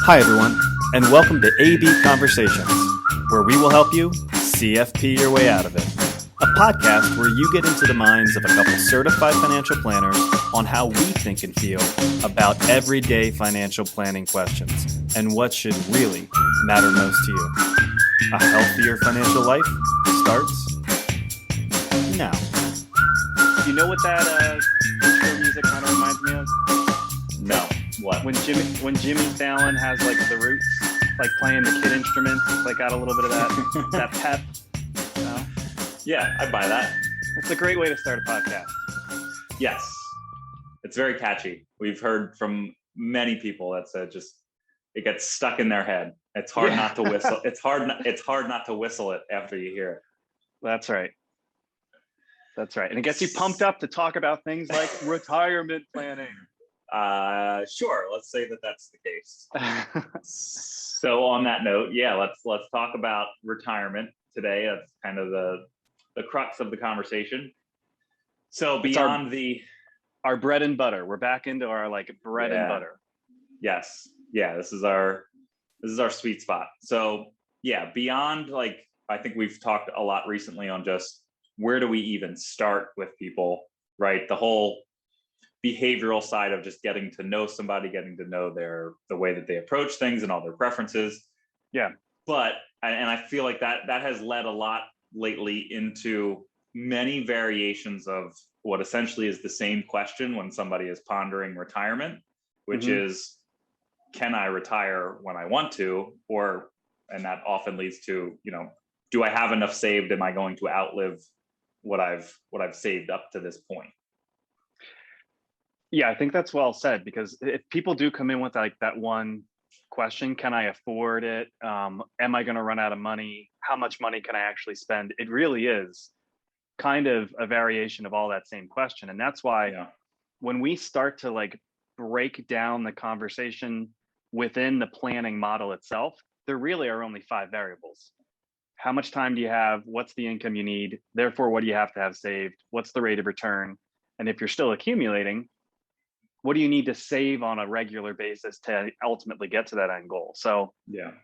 Hi, everyone, and welcome to AB Conversations, where we will help you CFP your way out of it. A podcast where you get into the minds of a couple certified financial planners on how we think and feel about everyday financial planning questions and what should really matter most to you. A healthier financial life starts now. You know what that intro music kind of reminds me of? No. What? When Jimmy Fallon has like the Roots, like playing the kid instruments, it's like got a little bit of that that pep. No? Yeah, I buy that. It's a great way to start a podcast. Yes, it's very catchy. We've heard from many people that's it gets stuck in their head. It's hard not to whistle. It's hard not to whistle it after you hear it. That's right. And it gets you pumped up to talk about things like retirement planning. Sure. Let's say that that's the case. So on that note, yeah, let's talk about retirement today. That's kind of the crux of the conversation. So beyond our bread and butter, we're back into our like bread and butter. Yes. Yeah. This is our sweet spot. So yeah, beyond like, I think we've talked a lot recently on just where do we even start with people, right? The whole behavioral side of just getting to know somebody, getting to know the way that they approach things and all their preferences. Yeah. But, and I feel like that has led a lot lately into many variations of what essentially is the same question when somebody is pondering retirement, which is, can I retire when I want to? And that often leads to, do I have enough saved? Am I going to outlive what I've saved up to this point? Yeah, I think that's well said, because if people do come in with like that one question, can I afford it? Am I going to run out of money? How much money can I actually spend? It really is kind of a variation of all that same question. And that's why when we start to like break down the conversation within the planning model itself, there really are only 5 variables. How much time do you have? What's the income you need? Therefore, what do you have to have saved? What's the rate of return? And if you're still accumulating, what do you need to save on a regular basis to ultimately get to that end goal? So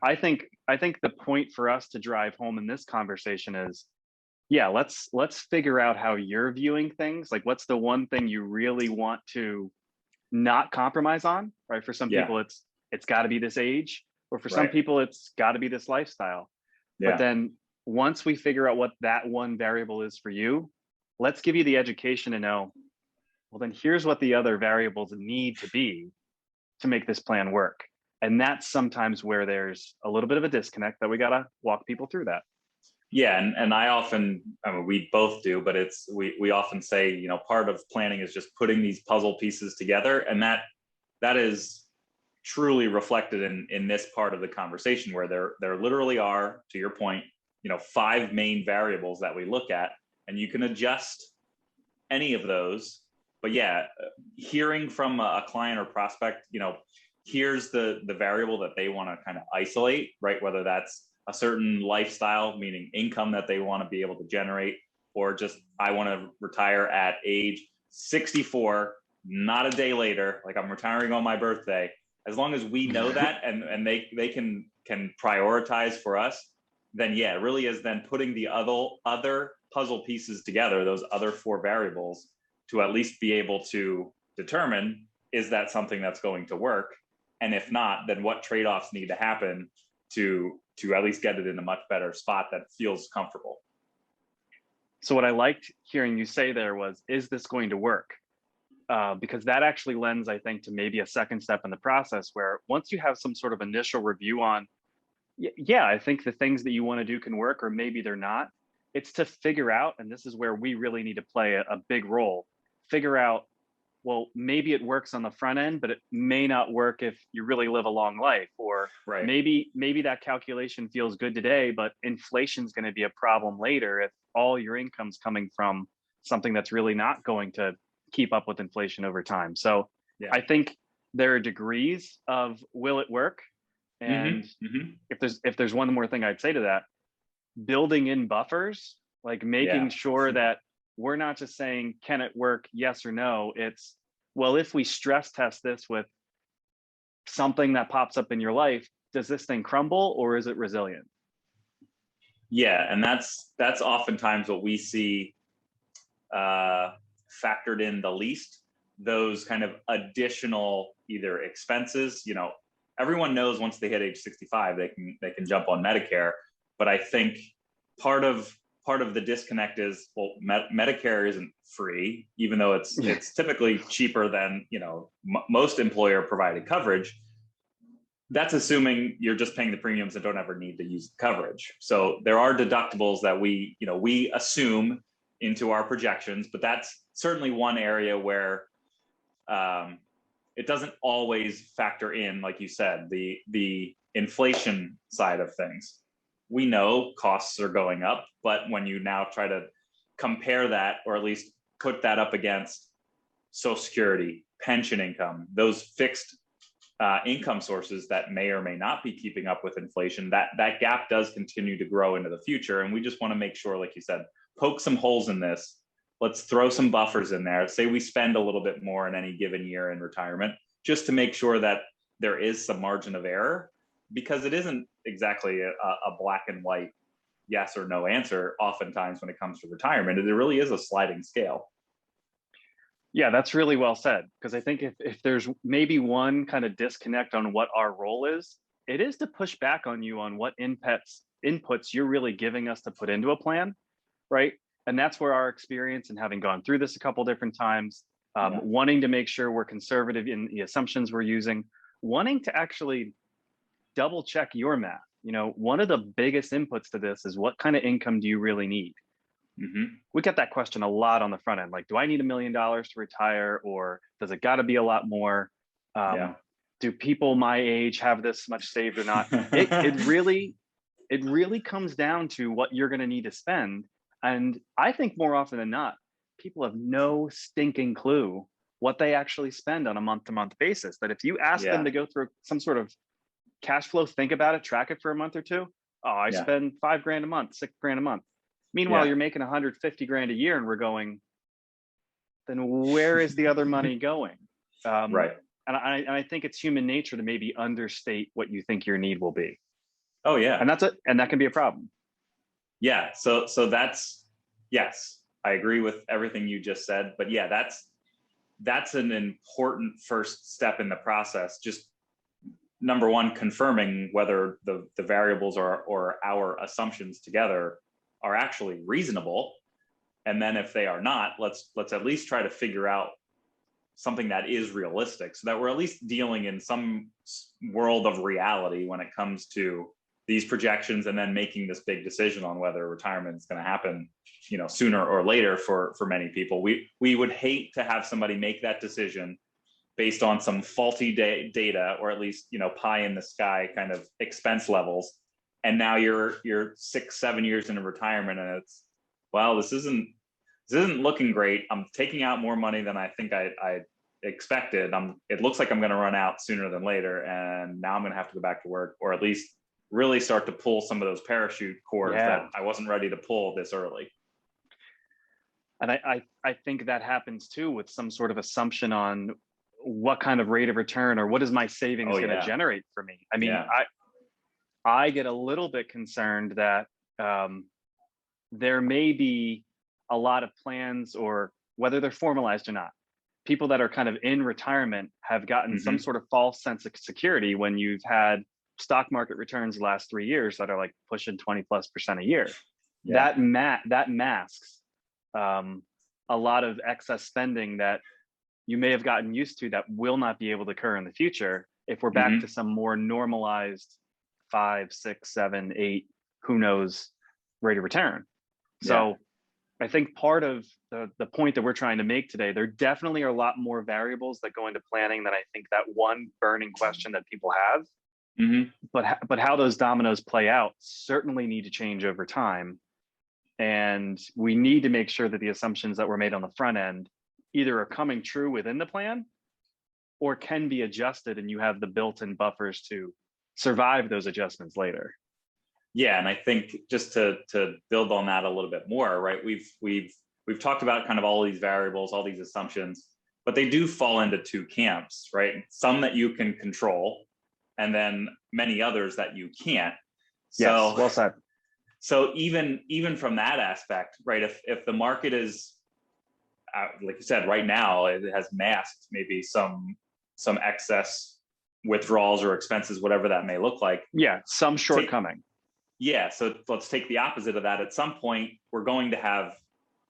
I think the point for us to drive home in this conversation is, let's figure out how you're viewing things. Like, what's the one thing you really want to not compromise on, right? For some people, it's got to be this age, or for some people, it's got to be this lifestyle. But then once we figure out what that one variable is for you, let's give you the education to know, well, then here's what the other variables need to be to make this plan work. And that's sometimes where there's a little bit of a disconnect that we got to walk people through that. Yeah. And we both do, but we often say, part of planning is just putting these puzzle pieces together. And that is truly reflected in this part of the conversation, where there literally are, to your point, 5 main variables that we look at, and you can adjust any of those. But hearing from a client or prospect, here's the variable that they want to kind of isolate, right? Whether that's a certain lifestyle, meaning income that they want to be able to generate, or just, I want to retire at age 64, not a day later, like I'm retiring on my birthday. As long as we know that and they can prioritize for us, then it really is then putting the other puzzle pieces together, those other 4 variables, to at least be able to determine, is that something that's going to work? And if not, then what trade-offs need to happen to at least get it in a much better spot that feels comfortable. So what I liked hearing you say there was, is this going to work? Because that actually lends, I think, to maybe a second step in the process, where once you have some sort of initial review on, I think the things that you want to do can work, or maybe they're not. It's to figure out, and this is where we really need to play a big role, figure out, well, maybe it works on the front end, but it may not work if you really live a long life, or maybe that calculation feels good today, but inflation's going to be a problem later if all your income's coming from something that's really not going to keep up with inflation over time. So I think there are degrees of will it work, and if there's one more thing I'd say to that, building in buffers, like making sure that we're not just saying, can it work? Yes or no. It's, well, if we stress test this with something that pops up in your life, does this thing crumble or is it resilient? Yeah, and that's oftentimes what we see factored in the least. Those kind of additional either expenses. Everyone knows once they hit age 65, they can jump on Medicare. But I think part of the disconnect is, well, Medicare isn't free, even though it's typically cheaper than most employer provided coverage. That's assuming you're just paying the premiums and don't ever need to use the coverage. So there are deductibles that we assume into our projections, but that's certainly one area where it doesn't always factor in, like you said, the inflation side of things. We know costs are going up, but when you now try to compare that, or at least put that up against Social Security, pension income, those fixed income sources that may or may not be keeping up with inflation, that gap does continue to grow into the future. And we just want to make sure, like you said, poke some holes in this. Let's throw some buffers in there. Say we spend a little bit more in any given year in retirement, just to make sure that there is some margin of error, because it isn't exactly a black and white yes or no answer. Oftentimes when it comes to retirement, it really is a sliding scale. Yeah, that's really well said. Because I think if there's maybe one kind of disconnect on what our role is, it is to push back on you on what inputs you're really giving us to put into a plan, right? And that's where our experience and having gone through this a couple different times, wanting to make sure we're conservative in the assumptions we're using, wanting to actually double check your math. One of the biggest inputs to this is, what kind of income do you really need? Mm-hmm. We get that question a lot on the front end. Like, do I need $1 million to retire, or does it got to be a lot more? Do people my age have this much saved or not? It really comes down to what you're going to need to spend. And I think more often than not, people have no stinking clue what they actually spend on a month-to-month basis. That if you ask them to go through some sort of cash flow, think about it, track it for a month or two. Oh, I spend $5,000 a month, $6,000 a month. Meanwhile, you're making $150,000 a year, and we're going, then where is the other money going? Right. And I think it's human nature to maybe understate what you think your need will be. Oh yeah. And that can be a problem. Yeah. So that's, yes, I agree with everything you just said, but yeah, that's an important first step in the process. Just number one, confirming whether the variables or our assumptions together are actually reasonable. And then if they are not, let's at least try to figure out something that is realistic, so that we're at least dealing in some world of reality when it comes to these projections, and then making this big decision on whether retirement is going to happen, sooner or later for many people. We would hate to have somebody make that decision based on some faulty data, or at least, pie in the sky kind of expense levels. And now you're 6-7 years into retirement, and it's, well, this isn't looking great. I'm taking out more money than I think I expected. It looks like I'm going to run out sooner than later, and now I'm going to have to go back to work, or at least really start to pull some of those parachute cords that I wasn't ready to pull this early. And I think that happens too, with some sort of assumption on what kind of rate of return, or what is my savings going to generate for me. I mean, I get a little bit concerned that there may be a lot of plans, or whether they're formalized or not, people that are kind of in retirement have gotten some sort of false sense of security when you've had stock market returns the last 3 years that are like pushing 20+% a year. That masks a lot of excess spending that you may have gotten used to, that will not be able to occur in the future if we're back to some more normalized 5, 6, 7, 8, who knows, rate of return. So I think part of the point that we're trying to make today, there definitely are a lot more variables that go into planning than I think that one burning question that people have. But how those dominoes play out certainly need to change over time. And we need to make sure that the assumptions that were made on the front end either are coming true within the plan, or can be adjusted, and you have the built-in buffers to survive those adjustments later. Yeah, and I think just to build on that a little bit more, right? We've talked about kind of all these variables, all these assumptions, but they do fall into two camps, right? Some that you can control, and then many others that you can't. Yes, So, well said. so even from that aspect, right? If the market is, like you said, right now it has masked maybe some excess withdrawals or expenses, whatever that may look like. Yeah, some shortcoming. Yeah, so let's take the opposite of that. At some point, we're going to have,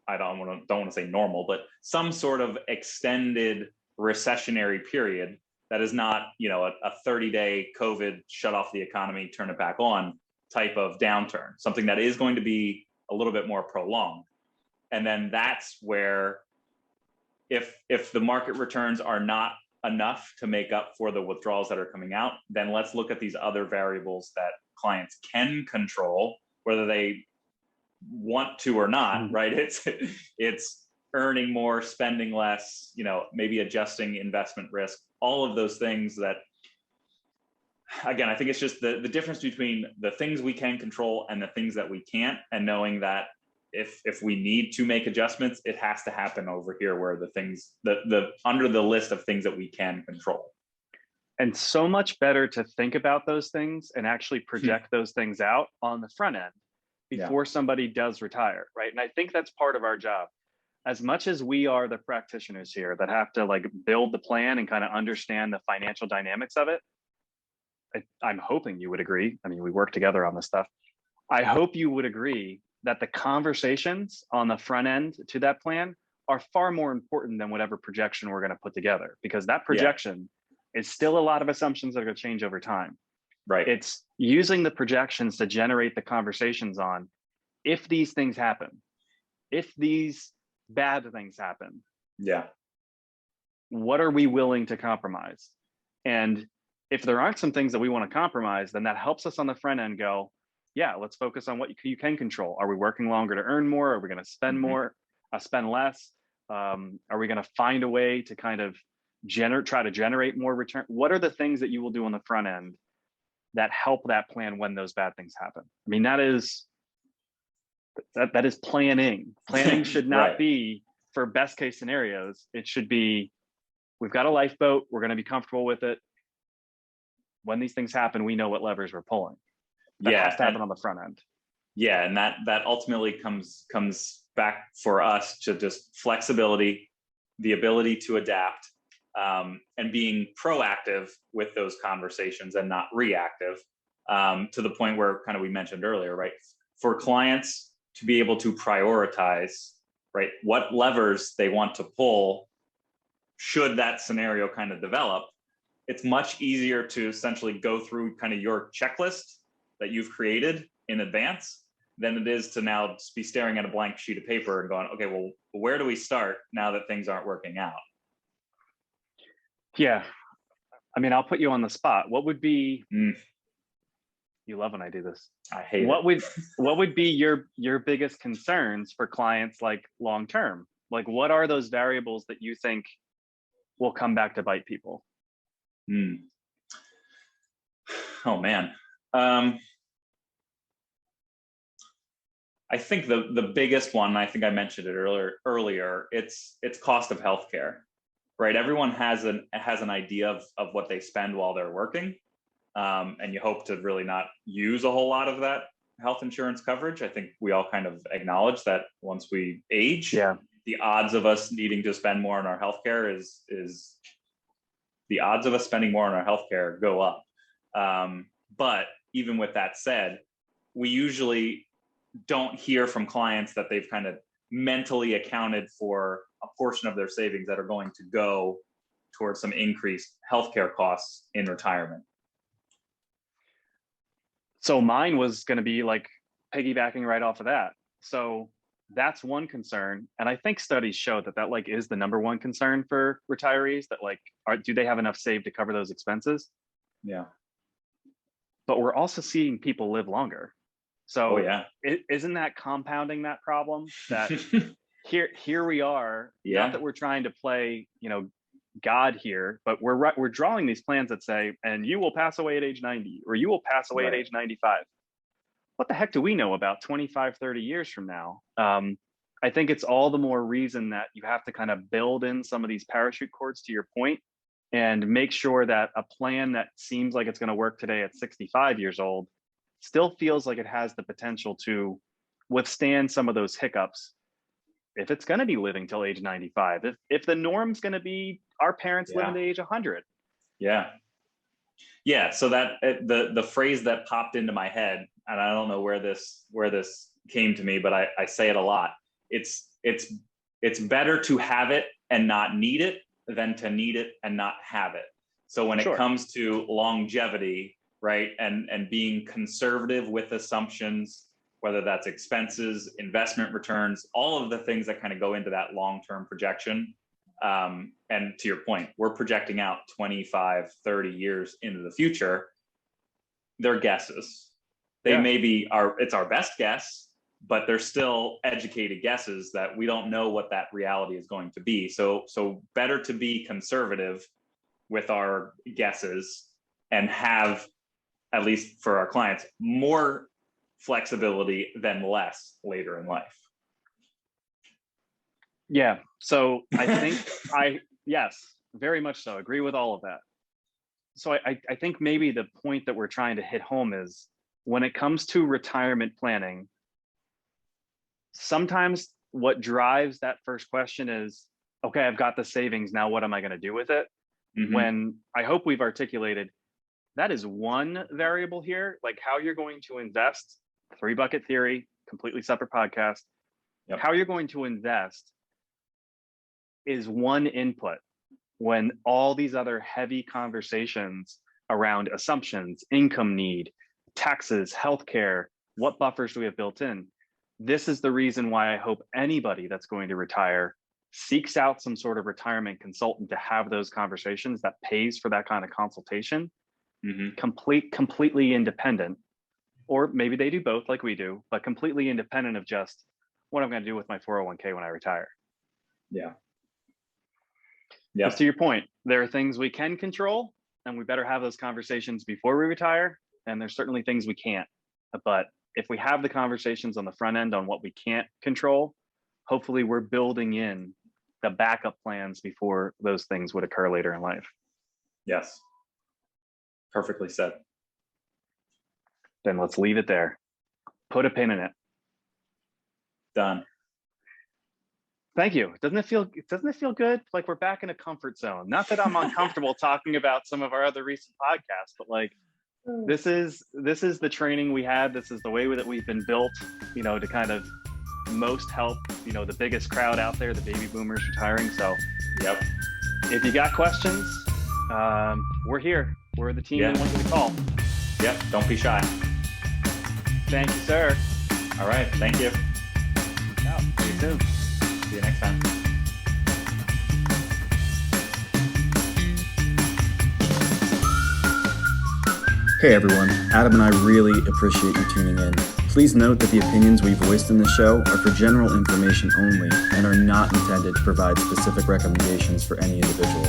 I don't want to say normal, but some sort of extended recessionary period that is not, a 30-day COVID shut off the economy, turn it back on type of downturn, something that is going to be a little bit more prolonged. And then that's where, if the market returns are not enough to make up for the withdrawals that are coming out, then let's look at these other variables that clients can control, whether they want to or not, right? It's earning more, spending less, maybe adjusting investment risk, all of those things that, again, I think it's just the difference between the things we can control and the things that we can't, and knowing that if we need to make adjustments, it has to happen over here where the things, the under the list of things that we can control. And so much better to think about those things and actually project those things out on the front end before somebody does retire, right? And I think that's part of our job. As much as we are the practitioners here that have to like build the plan and kind of understand the financial dynamics of it, I'm hoping you would agree. I mean, we work together on this stuff. I hope you would agree that the conversations on the front end to that plan are far more important than whatever projection we're going to put together, because that projection is still a lot of assumptions that are going to change over time. Right. It's using the projections to generate the conversations on, if these things happen, if these bad things happen, what are we willing to compromise? And if there aren't some things that we want to compromise, then that helps us on the front end go, yeah, let's focus on what you can control. Are we working longer to earn more? Are we going to spend more, spend less? Are we going to find a way to kind of try to generate more return? What are the things that you will do on the front end that help that plan when those bad things happen? I mean, that is planning. Planning should not be for best case scenarios. It should be, we've got a lifeboat, we're going to be comfortable with it. When these things happen, we know what levers we're pulling. That has to happen on the front end. Yeah, and that ultimately comes back for us to just flexibility, the ability to adapt, and being proactive with those conversations and not reactive, to the point where kind of we mentioned earlier, right? For clients to be able to prioritize, right, what levers they want to pull should that scenario kind of develop, it's much easier to essentially go through kind of your checklist that you've created in advance than it is to now be staring at a blank sheet of paper and going, okay, well, where do we start now that things aren't working out? Yeah. I mean, I'll put you on the spot. What would be, you love when I do this. I hate it. What would be your biggest concerns for clients like long-term? Like, what are those variables that you think will come back to bite people? Oh man. I think the biggest one, I think I mentioned it earlier, it's cost of healthcare, right? Everyone has an idea of what they spend while they're working. And you hope to really not use a whole lot of that health insurance coverage. I think we all kind of acknowledge that once we age, the odds of us needing to spend more on our healthcare is the odds of us spending more on our healthcare go up. But even with that said, we usually don't hear from clients that they've kind of mentally accounted for a portion of their savings that are going to go towards some increased healthcare costs in retirement. So mine was going to be like piggybacking right off of that. So that's one concern. And I think studies show that like is the number one concern for retirees, that like, do they have enough saved to cover those expenses? Yeah. But we're also seeing people live longer. So isn't that compounding that problem? That here we are, not that we're trying to play, God here, but we're drawing these plans that say, and you will pass away at age 90, or you will pass away at age 95. What the heck do we know about 25, 30 years from now? I think it's all the more reason that you have to kind of build in some of these parachute cords, to your point, and make sure that a plan that seems like it's going to work today at 65 years old still feels like it has the potential to withstand some of those hiccups if it's going to be living till age 95, if the norm's going to be our parents living to age 100. Yeah. So that the phrase that popped into my head, and I don't know where this came to me, but I say it a lot. It's better to have it and not need it than to need it and not have it. So when it comes to longevity, right, and being conservative with assumptions, whether that's expenses, investment returns, all of the things that kind of go into that long-term projection. And to your point, we're projecting out 25, 30 years into the future. They're guesses. They may be it's our best guess, but they're still educated guesses that we don't know what that reality is going to be. So better to be conservative with our guesses and have, at least for our clients, more flexibility than less later in life. Yeah. So I think yes, very much so. Agree with all of that. So I think maybe the point that we're trying to hit home is when it comes to retirement planning, sometimes what drives that first question is, okay, I've got the savings. Now, what am I going to do with it? Mm-hmm. When I hope we've articulated that is one variable here, like how you're going to invest, 3-bucket theory, completely separate podcast. Yep. How you're going to invest is one input when all these other heavy conversations around assumptions, income need, taxes, healthcare, what buffers do we have built in? This is the reason why I hope anybody that's going to retire seeks out some sort of retirement consultant to have those conversations, that pays for that kind of consultation, completely independent, or maybe they do both like we do, but completely independent of just what I'm going to do with my 401k when I retire. Yeah. Because to your point, there are things we can control, and we better have those conversations before we retire. And there's certainly things we can't. But if we have the conversations on the front end on what we can't control, hopefully we're building in the backup plans before those things would occur later in life. Yes. Perfectly said. Then let's leave it there. Put a pin in it. Done. Thank you. Doesn't it feel good? Like we're back in a comfort zone. Not that I'm uncomfortable talking about some of our other recent podcasts, but like this is the training we had. This is the way that we've been built, to kind of most help, the biggest crowd out there, the baby boomers retiring. So if you got questions, we're here. We're the team you want to call. Yep. Don't be shy. Thank you, sir. All right. Thank you. Ciao. See you soon. See you next time. Hey everyone, Adam and I really appreciate you tuning in. Please note that the opinions we voiced in the show are for general information only and are not intended to provide specific recommendations for any individual.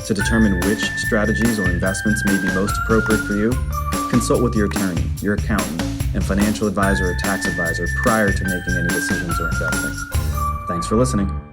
To determine which strategies or investments may be most appropriate for you, consult with your attorney, your accountant, and financial advisor or tax advisor prior to making any decisions or investing. Thanks for listening.